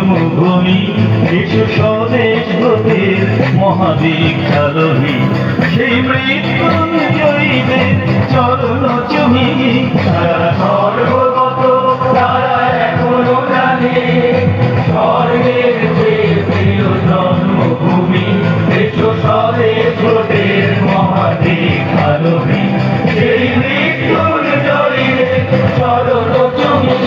জন্মভূমি বিশ্ব স্বদেশ হতে মহাদীক্ষালোহী সেই মৃত্যুঞ্জয়ীদের চরণ চুমি তারা সর্বগত তারা এখনো জানে স্বর্গের চেয়ে প্রিয় জন্মভূমি বিশ্ব স্বদেশ হতে মহাদীক্ষালোহী সেই মৃত্যুঞ্জয়ীদের চরণ চুমি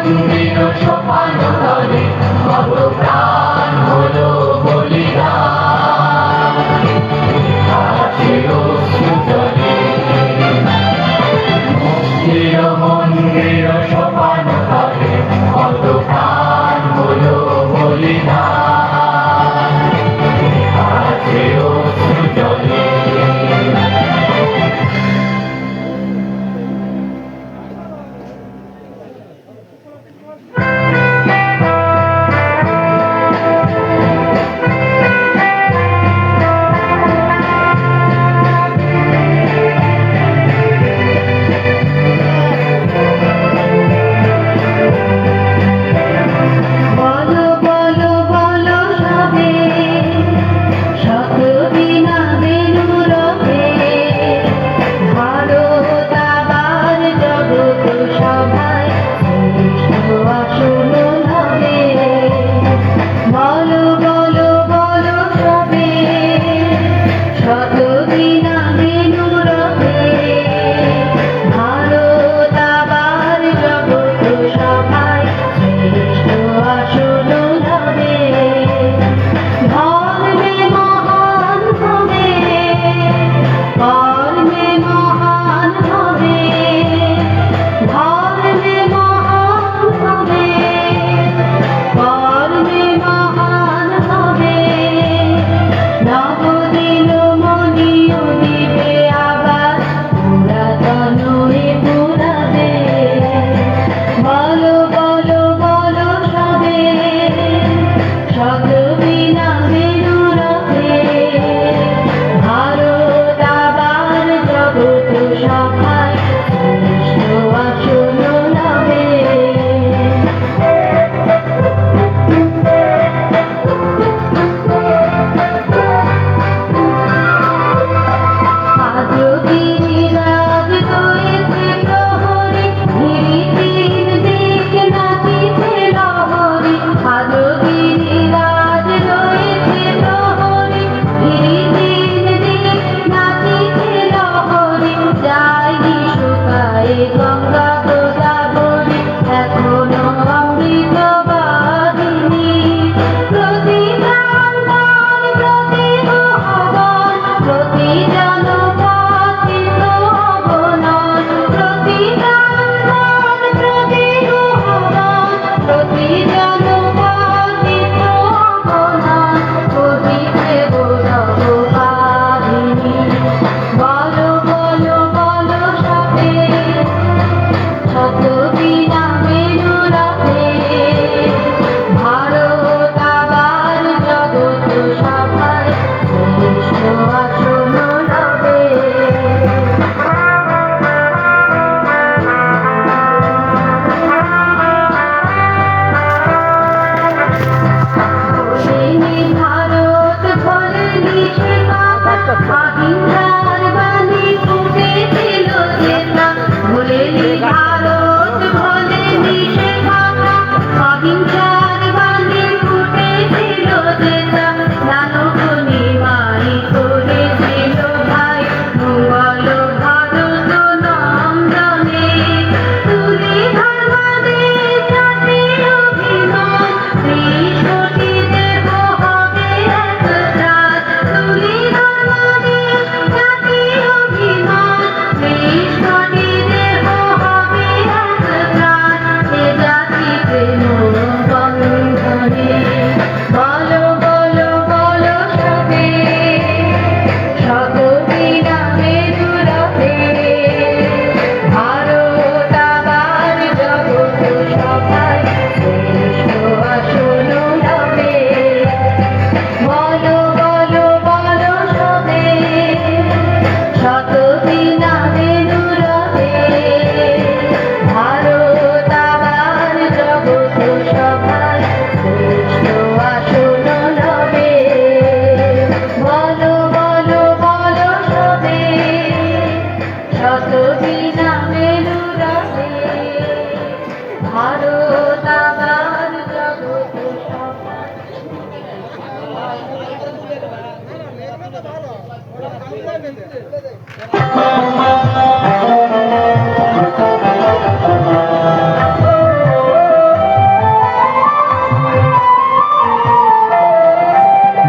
মন্দির সোপান তলে কত প্রাণ হলো বলিদান মন্দির সোপান তলে কত প্রাণ হলো বলিদান সুজলে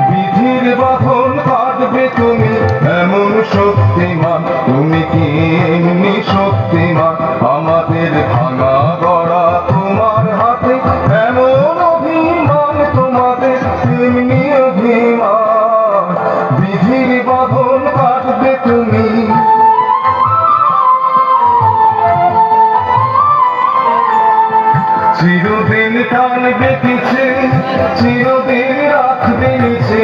বিধির বাঁধন কাটবে তুমি এমন শক্তিমান, তুমি কি এমনি শক্তিমান? আমাদের ভাঙা গড়া তোমার হাতে, এমন অভিমান তোমাদের তেমনি অভিমান। বিধির বাঁধন কাটবে তুমি, চিরদিন টানবে পিছে, চিরদিন রাখবে নিচে,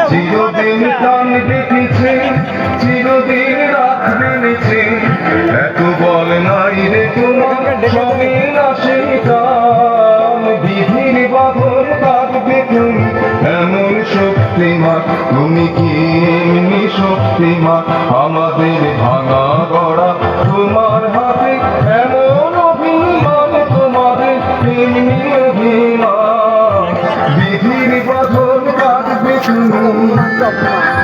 চিরদিন টানবে পিছে, চিরদিন রাখবে নিচে। এত বল নাই রে তোমার, সবে না সেই কাল। বিধির বাঁধন কাটবে তুমি এমন শক্তিমান, তুমি কি এমনি শক্তিমান? আমাদের ভাঙা গড়া তোমার হাতে,